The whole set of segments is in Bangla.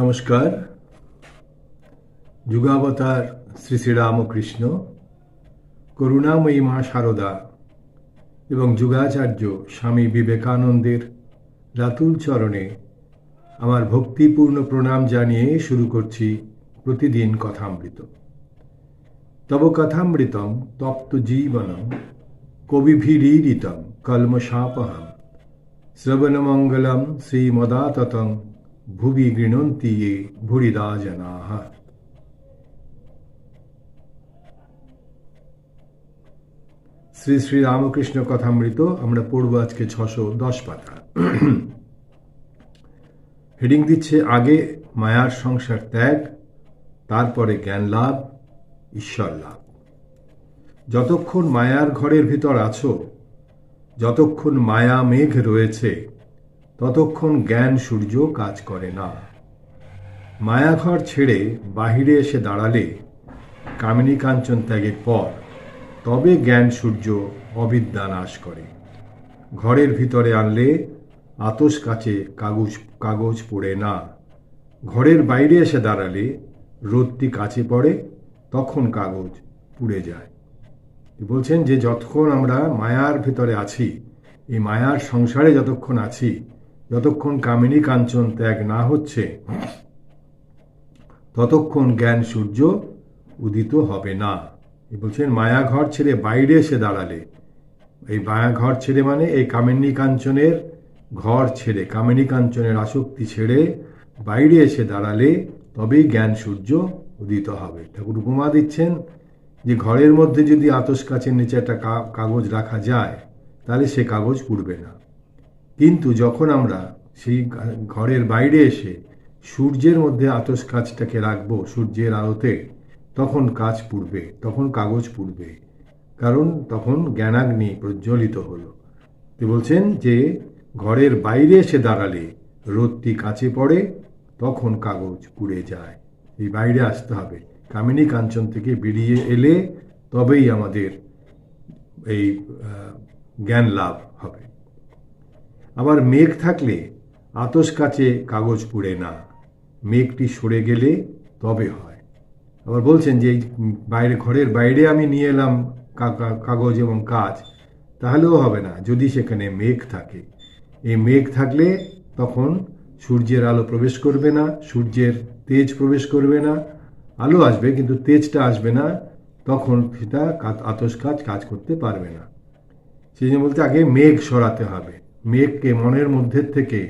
নমস্কার। যুগাবতার শ্রী শ্রীরামকৃষ্ণ, করুণাময়ী মা শারদা এবং যুগাচার্য স্বামী বিবেকানন্দের রাতুল চরণে আমার ভক্তিপূর্ণ প্রণাম জানিয়ে শুরু করছি প্রতিদিন কথামৃত। তব কথামৃতম তপ্ত জীবনম কবিভিরীড়িতম কলমশাপহম শ্রবণমঙ্গলম শ্রীমদাততং ভুবি গৃণন্তি ये ভুরিদা জনাঃ। শ্রী শ্রী রামকৃষ্ণ কথামৃত আমরা পড়ব আজকে 610 পাতা। হেডিং দিচ্ছে আগে মায়ার সংসার ত্যাগ, তারপরে জ্ঞান লাভ, ঈশ্বর লাভ। যতক্ষণ মায়ার ঘরের ভিতর আছো, যতক্ষণ মায়া মেঘ রয়েছে, ততক্ষণ জ্ঞান সূর্য কাজ করে না। মায়াঘর ছেড়ে বাহিরে এসে দাঁড়ালে, কামিনী কাঞ্চন ত্যাগের পর, তবে জ্ঞান সূর্য অবিদ্যা নাশ করে। ঘরের ভিতরে আনলে আতস কাচে কাগজ পড়ে না। ঘরের বাইরে এসে দাঁড়ালে রোদটি কাছে পড়ে, তখন কাগজ পুড়ে যায়। বলছেন যে যতক্ষণ আমরা মায়ার ভিতরে আছি, এই মায়ার সংসারে যতক্ষণ আছি, যতক্ষণ কামিনী কাঞ্চন ত্যাগ না হচ্ছে, ততক্ষণ জ্ঞান সূর্য উদিত হবে না। বলছেন মায়াঘর ছেড়ে বাইরে এসে দাঁড়ালে, এই মায়াঘর ছেড়ে মানে এই কামিনী কাঞ্চনের ঘর ছেড়ে, কামিনী কাঞ্চনের আসক্তি ছেড়ে বাইরে এসে দাঁড়ালে তবেই জ্ঞান সূর্য উদিত হবে। ঠাকুর উপমা দিচ্ছেন যে ঘরের মধ্যে যদি আতস কাচের নিচে একটা কাগজ রাখা যায়, তাহলে সে কাগজ পুড়বে না। কিন্তু যখন আমরা সেই ঘরের বাইরে এসে সূর্যের মধ্যে আতস কাচটাকে রাখবো, সূর্যের আলোতে, তখন কাচ পুড়বে, তখন কাগজ পুড়বে, কারণ তখন জ্ঞানাগ্নি প্রজ্বলিত হলো। তো বলছেন যে ঘরের বাইরে এসে দাঁড়ালে রোদটি কাছে পড়ে, তখন কাগজ পুড়ে যায়। এই বাইরে আসতে হবে, কামিনী কাঞ্চন থেকে বেরিয়ে এলে তবেই আমাদের এই জ্ঞান লাভ হবে। আবার মেঘ থাকলে আতস কাচে কাগজ পুড়ে না, মেঘটি সরে গেলে তবে হয়। আবার বলছেন যে এই বাইরে, ঘরের বাইরে আমি নিয়ে এলাম কাগজ এবং কাচ, তাহলেও হবে না যদি সেখানে মেঘ থাকে। এই মেঘ থাকলে তখন সূর্যের আলো প্রবেশ করবে না, সূর্যের তেজ প্রবেশ করবে না। আলো আসবে কিন্তু তেজটা আসবে না, তখন সেটা আতস কাজ করতে পারবে না। সেই জন্য বলতে আগে মেঘ সরাতে হবে, মেঘকে মনের মধ্যে থেকে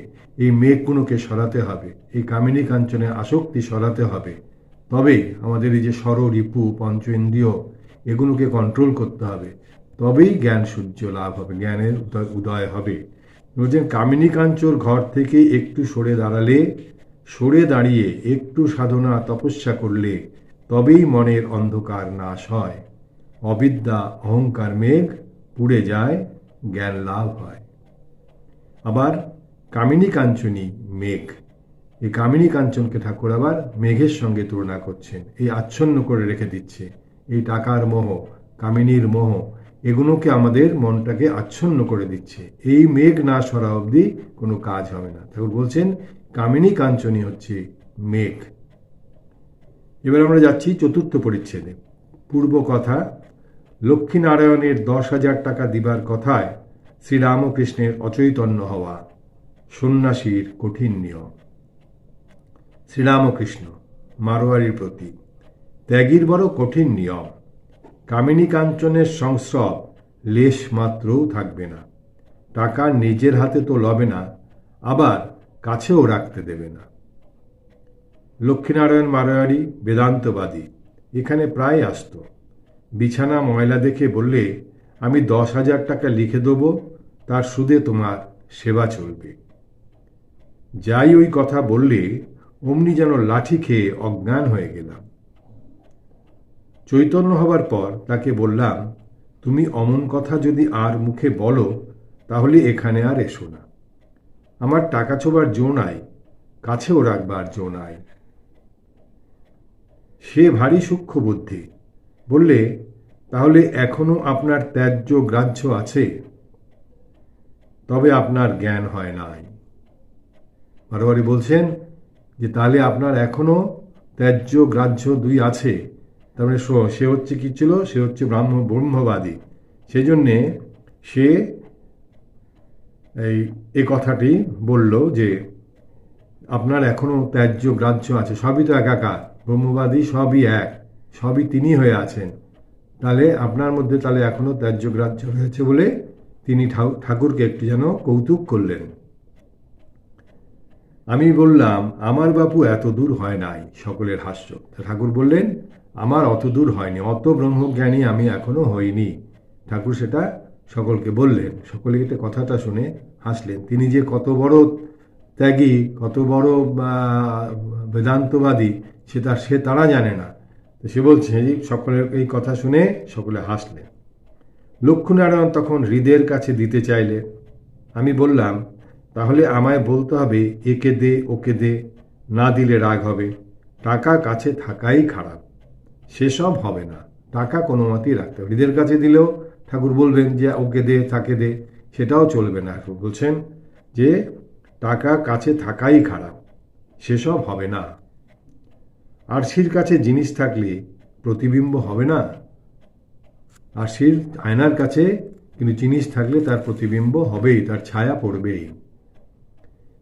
এই মেঘগুলোকে সরাতে হবে, এই কামিনী কাঞ্চনের আসক্তি সরাতে হবে। তবেই আমাদের এই যে রিপু পঞ্চ ইন্দ্রিয়, এগুলোকে কন্ট্রোল করতে হবে, তবেই জ্ঞান সূর্য লাভ হবে, জ্ঞানের উদয় হবে। বলছেন কামিনী কাঞ্চন ঘর থেকে একটু সরে দাঁড়ালে, সরে দাঁড়িয়ে একটু সাধনা তপস্যা করলে তবেই মনের অন্ধকার নাশ হয়, অবিদ্যা অহংকার মেঘ পুড়ে যায়, জ্ঞান লাভ হয়। আবার কামিনী কাঞ্চনী মেঘ, এই কামিনী কাঞ্চনকে ঠাকুর আবার মেঘের সঙ্গে তুলনা করছেন। এই আচ্ছন্ন করে রেখে দিচ্ছে, এই টাকার মোহ, কামিনীর মোহ, এগুলোকে আমাদের মনটাকে আচ্ছন্ন করে দিচ্ছে। এই মেঘ না সরা অবধি কোনো কাজ হবে না। ঠাকুর বলছেন কামিনী কাঞ্চনী হচ্ছে মেঘ। এবার আমরা যাচ্ছি চতুর্থ পরিচ্ছেদে। পূর্ব কথা, লক্ষ্মীনারায়ণের 10,000 টাকা দিবার কথায় শ্রীরামকৃষ্ণের অচৈতন্য হওয়া, সন্ন্যাসীর কঠিন নিয়ম। শ্রীরামকৃষ্ণ মারোয়ারির প্রতি, ত্যাগীর বড় কঠিন নিয়ম। কামিনী কাঞ্চনের সংস্রব লেশ মাত্রও থাকবে না। টাকা নিজের হাতে তো লবে না, আবার কাছেও রাখতে দেবে না। লক্ষ্মীনারায়ণ মারোয়ারি বেদান্তবাদী, এখানে প্রায় আসত। বিছানা ময়লা দেখে বললে, আমি 10,000 টাকা লিখে দেব, তার সুদে তোমার সেবা চলবে। যাই ওই কথা বললে অমনি যেন লাঠি খেয়ে অজ্ঞান হয়ে গেলাম। চৈতন্য হবার পর তাকে বললাম, তুমি অমন কথা যদি আর মুখে বলো, তাহলে এখানে আর এসো না। আমার টাকা ছোবার জো নাই, কাছেও রাখবার জো নাই। সে ভারী সূক্ষ্ম বুদ্ধি, বললে, তাহলে এখনো আপনার ত্যায্য গ্রাহ্য আছে, তবে আপনার জ্ঞান হয় নাই। মারোয়ারি বলছেন, যে তাহলে আপনার এখনো ত্যায্য গ্রাহ্য দুই আছে। তার মানে সে হচ্ছে কি ছিল, সে হচ্ছে ব্রহ্মবাদী। সেই জন্যে সে এই কথাটি বলল যে আপনার এখনো ত্যায্য গ্রাহ্য আছে, সবই তো একাকার, ব্রহ্মবাদী সবই এক, সবই তিনি হয়ে আছেন। তাহলে আপনার মধ্যে তাহলে এখনো ত্যায্য গ্রাহ্য রয়েছে বলে তিনি ঠাকুরকে একটি যেন কৌতুক করলেন। আমি বললাম, আমার বাপু এত দূর হয় নাই। সকলের হাস্য। ঠাকুর বললেন, আমার অত দূর হয়নি, অত ব্রহ্মজ্ঞানী আমি এখনো হইনি। ঠাকুর সেটা সকলকে বললেন। সকলে এটা কথাটা শুনে হাসলেন। তিনি যে কত বড় ত্যাগী, কত বড় বেদান্তবাদী সে তারা জানে না। তো সে বলছে যে সকলের এই কথা শুনে সকলে হাসলেন। লক্ষ্মীনারায়ণ তখন হৃদের কাছে দিতে চাইলে আমি বললাম, তাহলে আমায় বলতে হবে একে দে ওকে দে, না দিলে রাগ হবে। টাকা কাছে থাকাই খারাপ, সেসব হবে না। টাকা কোনো মতেই রাখতে হবে। হৃদের কাছে দিলেও ঠাকুর বলবেন যে ওকে দে তাকে দে, সেটাও চলবে না। ঠাকুর বলছেন যে টাকা কাছে থাকাই খারাপ, সেসব হবে না। আরশির কাছে জিনিস থাকলে প্রতিবিম্ব হবে না। আরশির আয়নার কাছে কিন্তু জিনিস থাকলে তার প্রতিবিম্ব হবেই, তার ছায়া পড়বেই।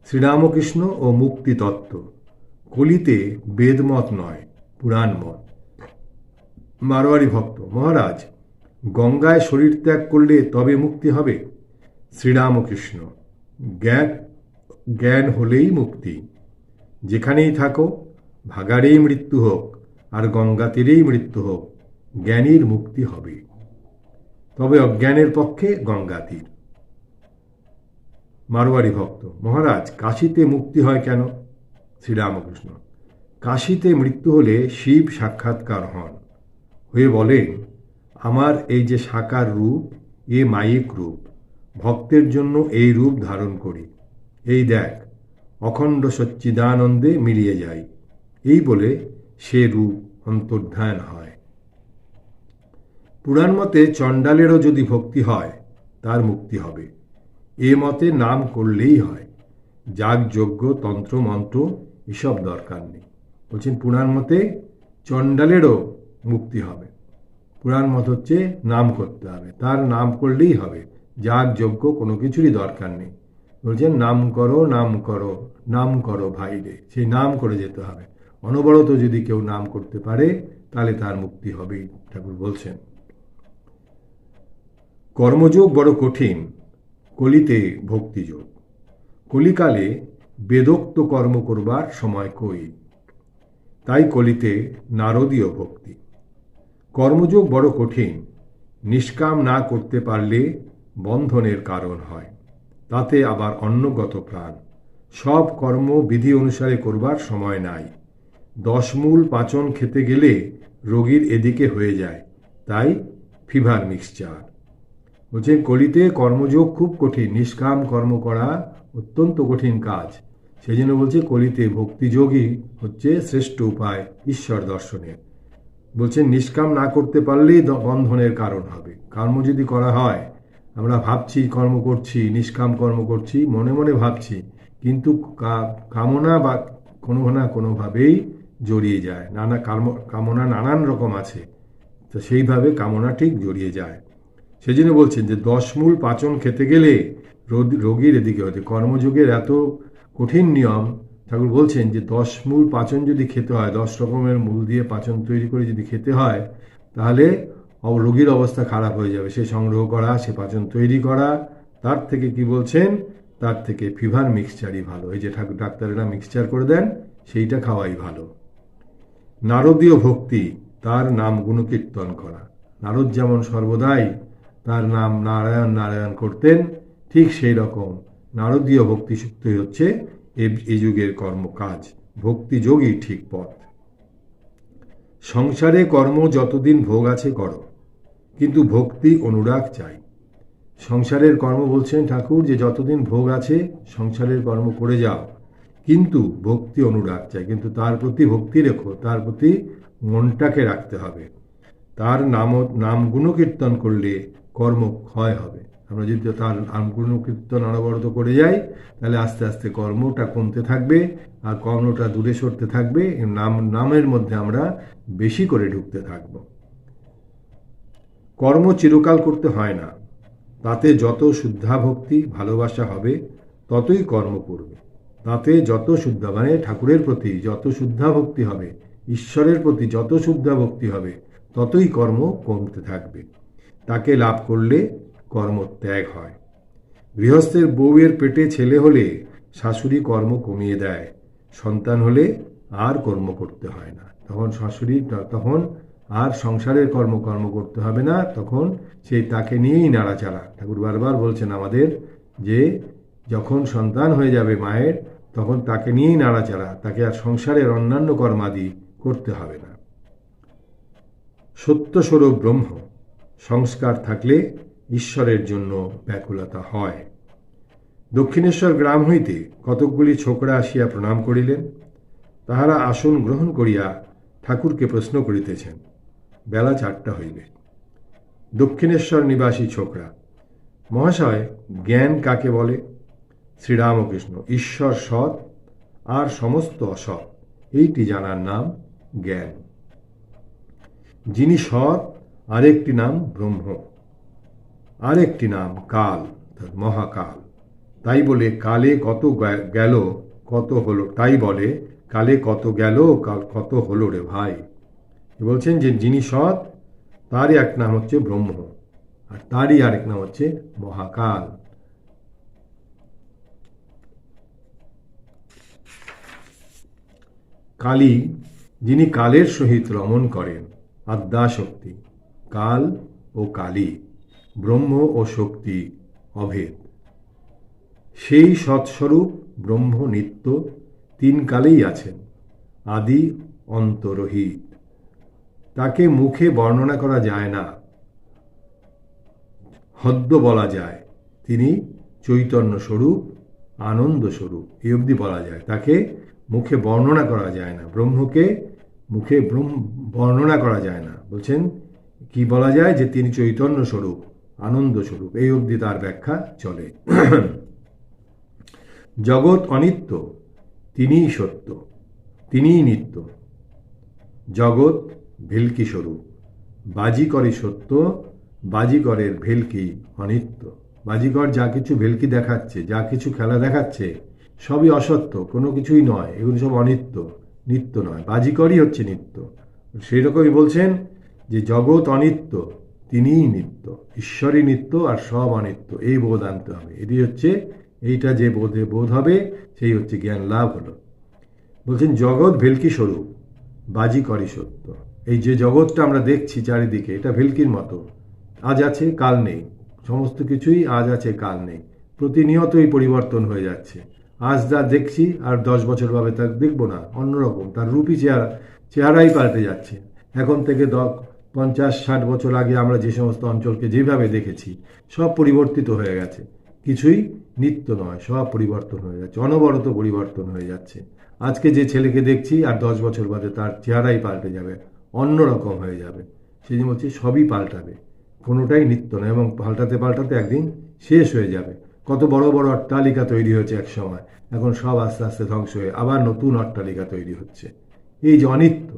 শ্রীরামকৃষ্ণ ও মুক্তি তত্ত্ব। কলিতে বেদমত নয়, পুরাণ মত। মারোয়ারি ভক্ত, মহারাজ গঙ্গায় শরীর ত্যাগ করলে তবে মুক্তি হবে? শ্রীরামকৃষ্ণ, জ্ঞান হলেই মুক্তি। যেখানেই থাকো, ভাগাড়েই মৃত্যু হোক আর গঙ্গা তীরেই মৃত্যু হোক, জ্ঞানীর মুক্তি হবে। তবে অজ্ঞানের পক্ষে গঙ্গা তীর। মারোয়ারি ভক্ত, মহারাজ কাশীতে মুক্তি হয় কেন? শ্রীরামকৃষ্ণ, কাশীতে মৃত্যু হলে শিব সাক্ষাৎকার হন, হয়ে বলেন, আমার এই যে সাকার রূপ এ মায়িক রূপ, ভক্তের জন্য এই রূপ ধারণ করি। এই দেখ, অখণ্ড সচ্চিদানন্দে মিলিয়ে যাই। এই বলে সে রূপ অন্তর্ধান হয়। পুরাণ মতে চণ্ডালেরও যদি ভক্তি হয় তার মুক্তি হবে। এ মতে নাম করলেই হয়, যাগ যজ্ঞ তন্ত্র মন্ত্র এসব দরকার নেই। বলছেন পুরাণ মতে চণ্ডালেরও মুক্তি হবে। পুরাণ মত হচ্ছে নাম করতে হবে, তার নাম করলেই হবে, যাগ যজ্ঞ কোনো কিছুরই দরকার নেই। বলছেন নাম করো নাম করো নাম করো ভাই রে, সেই নাম করে যেতে হবে। অনবরত যদি কেউ নাম করতে পারে তাহলে তার মুক্তি হবেই, ঠাকুর বলছেন। কর্মযোগ বড় কঠিন, কলিতে ভক্তিযোগ। কলিকালে বেদোক্ত কর্ম করবার সময় কই, তাই কলিতে নারদীয় ভক্তি। কর্মযোগ বড় কঠিন, নিষ্কাম না করতে পারলে বন্ধনের কারণ হয়, তাতে আবার অন্নগত প্রাণ। সব কর্ম বিধি অনুসারে করবার সময় নাই। 10 মূল পাচন খেতে গেলে রোগীর এদিকে হয়ে যায়, তাই ফিভার মিক্সচার। বলছে কলিতে কর্মযোগ খুব কঠিন, নিষ্কাম কর্ম করা অত্যন্ত কঠিন কাজ। সেই জন্য বলছে কলিতে ভক্তিযোগই হচ্ছে শ্রেষ্ঠ উপায় ঈশ্বর দর্শনের। বলছেন নিষ্কাম না করতে পারলেই বন্ধনের কারণ হবে। কর্ম যদি করা হয়, আমরা ভাবছি কর্ম করছি, নিষ্কাম কর্ম করছি, মনে মনে ভাবছি, কিন্তু কামনা বা কোনো না কোনোভাবেই জড়িয়ে যায়। কামনা নানান রকম আছে, তো সেইভাবে কামনা ঠিক জড়িয়ে যায়। সেই জন্য বলছেন যে 10 মূল পাচন খেতে গেলে রোগীর এদিকে হতে। কর্মযোগের এত কঠিন নিয়ম, ঠাকুর বলছেন যে 10 মূল পাচন যদি খেতে হয়, 10 রকমের মূল দিয়ে পাচন তৈরি করে যদি খেতে হয়, তাহলে রোগীর অবস্থা খারাপ হয়ে যাবে। সে সংগ্রহ করা, সে পাচন তৈরি করা, তার থেকে কি বলছেন, তার থেকে ফিভার মিক্সচারই ভালো। এই যে ঠাকুর ডাক্তারেরা মিক্সচার করে দেন, সেইটা খাওয়াই ভালো। নারদীয় ভক্তি, তার নাম গুণকীর্তন করা। নারদ যেমন সর্বদাই তার নাম নারায়ণ নারায়ণ করতেন, ঠিক সেই রকম নারদীয় ভক্তিযুক্তই হচ্ছে এই যুগের কর্মকাজ। ভক্তিযোগই ঠিক পথ। সংসারে কর্ম যতদিন ভোগ আছে করো, কিন্তু ভক্তি অনুরাগ চাই। সংসারের কর্ম বলছেন ঠাকুর যে যতদিন ভোগ আছে সংসারের কর্ম করে যাও, কিন্তু ভক্তি অনুরাগ চাই। কিন্তু তার প্রতি ভক্তি রেখো, তার প্রতি মনটাকে রাখতে হবে। তার নাম গুণকীর্তন করলে কর্ম ক্ষয় হবে। আমরা যদি তার গুণকীর্তন অনবরত করে যাই, তাহলে আস্তে আস্তে কর্মটা কমতে থাকবে আর কর্মটা দূরে সরতে থাকবে। নামের মধ্যে আমরা বেশি করে ঢুকতে থাকব। কর্ম চিরকাল করতে হয় না, তাতে যত শুদ্ধা ভক্তি ভালোবাসা হবে ততই কর্ম করবে। তাতে যত শুদ্ধা মানে ঠাকুরের প্রতি যত শুদ্ধা ভক্তি হবে, ঈশ্বরের প্রতি যত শুদ্ধা ভক্তি হবে, ততই কর্ম কমতে থাকবে। তাকে লাভ করলে কর্ম ত্যাগ হয়। গৃহস্থের বউয়ের পেটে ছেলে হলে শাশুড়ি কর্ম কমিয়ে দেয়, সন্তান হলে আর কর্ম করতে হয় না। তখন শাশুড়ি তখন আর সংসারের কর্ম করতে হবে না, তখন সেই তাকে নিয়েই নাড়াচাড়া। ঠাকুর বারবার বলছেন আমাদের যে যখন সন্তান হয়ে যাবে মায়ের, তখন তাকে নিয়েই নাড়াচাড়া, তাকে আর সংসারের অন্যান্য কর্মাদি করতে হবে না। সত্যস্বরূপ ব্রহ্ম সংস্কার থাকলে ঈশ্বরের জন্য ব্যাকুলতা হয়। দক্ষিণেশ্বর গ্রাম হইতে কতকগুলি ছোকরা আসিয়া প্রণাম করিলেন। তাহারা আসন গ্রহণ করিয়া ঠাকুরকে প্রশ্ন করিতেছেন। বেলা 4টা হইবে। দক্ষিণেশ্বর নিবাসী ছোকরা: মহাশয়, জ্ঞান কাকে বলে? শ্রীরামকৃষ্ণ: ঈশ্বর সৎ আর সমস্ত অসৎ, এইটি জানার নাম জ্ঞান। যিনি সৎ আরেকটি নাম ব্রহ্ম, আরেকটি নাম কাল, মহাকাল। তাই বলে কালে কত গেল কত হলো, তাই বলে কালে কত গেল কত হলো রে ভাই। বলছেন যে যিনি সৎ তারই এক নাম হচ্ছে ব্রহ্ম, আর তারই আরেক নাম হচ্ছে মহাকাল। কালী, যিনি কালের সহিত রমণ করেন, আদ্যাশক্তি। কাল ও কালী, ব্রহ্ম ও শক্তি অভেদ। সেই সৎস্বরূপ ব্রহ্ম নিত্য, তিন কালেই আছেন, আদি অন্তরহিত। তাকে মুখে বর্ণনা করা যায় না, হদ্য বলা যায়। তিনি চৈতন্য স্বরূপ, আনন্দ স্বরূপ, এই অবধি বলা যায়। তাকে মুখে বর্ণনা করা যায় না, ব্রহ্মকে মুখে বর্ণনা করা যায় না। বলছেন কি বলা যায়? যে তিনি চৈতন্য স্বরূপ, আনন্দ স্বরূপ, এই অবধি তার ব্যাখ্যা চলে। জগৎ অনিত্য, তিনিই সত্য, তিনিই নিত্য। জগৎ ভেলকি স্বরূপ, বাজিকরই সত্য, বাজিকরের ভেলকি অনিত্য। বাজিকর যা কিছু ভেলকি দেখাচ্ছে, যা কিছু খেলা দেখাচ্ছে, সবই অসত্য, কোনো কিছুই নয়, এগুলো সব অনিত্য, নিত্য নয়। বাজিকরই হচ্ছে নিত্য। সেই রকমই বলছেন যে জগৎ অনিত্য, তিনিই নিত্য, ঈশ্বরই নিত্য আর সব অনিত্য, এই বোধ আনতে হবে। এটি হচ্ছে, এইটা যে বোধ হবে সেই হচ্ছে জ্ঞান লাভ হলো। বলছেন জগৎ ভেলকি স্বরূপ, বাজিকরই সত্য। এই যে জগৎটা আমরা দেখছি চারিদিকে, এটা ভেলকির মতো, আজ আছে কাল নেই, সমস্ত কিছুই আজ আছে কাল নেই, প্রতিনিয়তই পরিবর্তন হয়ে যাচ্ছে। আজ যা দেখছি আর 10 বছর ভাবে তা দেখবো না, অন্যরকম তার রূপই চেহারাই পাল্টে যাচ্ছে। এখন থেকে 50-60 বছর আগে আমরা যে সমস্ত অঞ্চলকে যেভাবে দেখেছি, সব পরিবর্তিত হয়ে গেছে। কিছুই নিত্য নয়, সব পরিবর্তন হয়ে যাচ্ছে, অনবরত পরিবর্তন হয়ে যাচ্ছে। আজকে যে ছেলেকে দেখছি আর 10 বছর বাদে তার চেহারাই পাল্টে যাবে, অন্যরকম হয়ে যাবে। সেই জন্য বলছি সবই পাল্টাবে, কোনোটাই নিত্য নয়, এবং পাল্টাতে পাল্টাতে একদিন শেষ হয়ে যাবে। কত বড় বড় অট্টালিকা তৈরি হয়েছে এক সময়, এখন সব আস্তে আস্তে ধ্বংস হয়ে আবার নতুন অট্টালিকা তৈরি হচ্ছে। এই যে অনিত্য,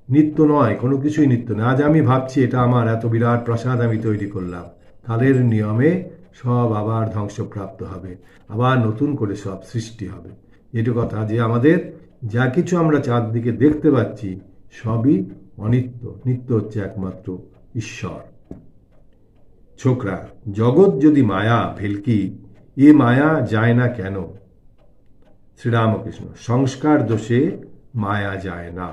নিত্য নয়, কোনো কিছুই নিত্য নয়। আজ আমি ভাবছি এটা আমার এত বিরাট প্রাসাদ আমি তৈরি করলাম, কালের নিয়মে সব আবার ধ্বংসপ্রাপ্ত হবে, আবার নতুন করে সব সৃষ্টি হবে। এটা কথা যে আমাদের যা কিছু আমরা চারদিকে দেখতে পাচ্ছি সবই অনিত্য, নিত্য হচ্ছে একমাত্র ঈশ্বর। ছোকরা: জগৎ যদি মায়া ভেলকি, এ মায়া যায় না কেন? শ্রীরামকৃষ্ণ: সংস্কার দোষে মায়া যায় না।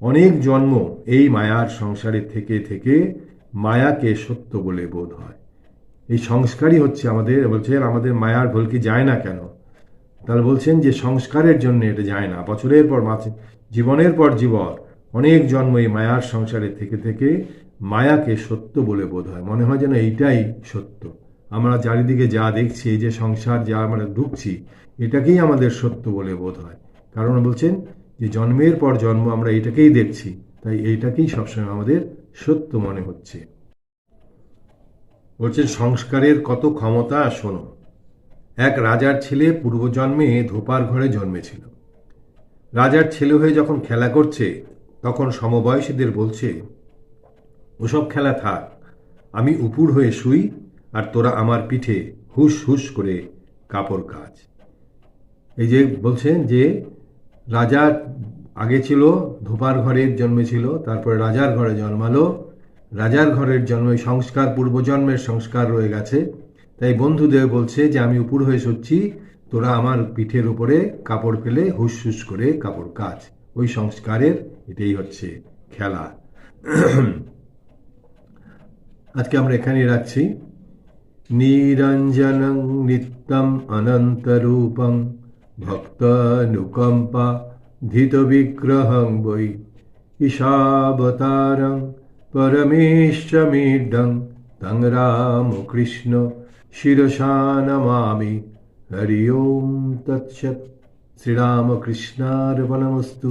অনেক জন্ম এই মায়ার সংসারে থেকে থেকে মায়াকে সত্য বলে বোধ হয়। এই সংস্কারই হচ্ছে আমাদের, বলছেন আমাদের মায়ার ভেলকি যায় না কেন? তাহলে বলছেন যে সংস্কারের জন্য এটা যায় না। বছরের পর জীবনের পর জীবন অনেক জন্ম এই মায়ার সংসারে থেকে থেকে মায়াকে সত্য বলে বোধ হয়, মনে হয় যেন এইটাই সত্য। আমরা চারিদিকে যা দেখছি, এই যে সংসার যা আমরা ঢুকছি, এটাকেই আমাদের সত্য বলে বোধ হয়। কারণ বলছেন যে জন্মের পর জন্ম আমরা এটাকেই দেখছি, তাই এইটাকেই সবসময় আমাদের সত্য মনে হচ্ছে। বলছেন সংস্কারের কত ক্ষমতা শোনো। এক রাজার ছেলে পূর্বজন্মে ধোপার ঘরে জন্মেছিল। রাজার ছেলে হয়ে যখন খেলা করছে তখন সমবয়সীদের বলছে, ওসব খেলা থাক, আমি উপুর হয়ে শুই আর তোরা আমার পিঠে হুস হুস করে কাপড় কাচ। এই যে বলছেন যে রাজা আগে ছিল ধোপার ঘরে জন্মেছিল, তারপরে রাজার ঘরে জন্মালো, রাজার ঘরের জন্ম সংস্কার পূর্বজন্মের সংস্কার রয়ে গেছে, তাই বন্ধুদের বলছে যে আমি উপুর হয়ে শুচ্ছি, তোরা আমার পিঠের উপরে কাপড় ফেলে হুস হুস করে কাপড় কাচ। ওই সংস্কারের এটাই হচ্ছে খেলা। আজকে আমরা এখানেই রাখছি। নিরঞ্জনং নিত্যম অনন্তরূপং ভক্তানুকম্পা ধৃত বিগ্রহং বৈ ঈশাবতারং পরমেশ্বমিডং তং রামকৃষ্ণ শিরসা নমামি। হরি ওম তৎসৎ। শ্রীরামকৃষ্ণার্পণমস্তু।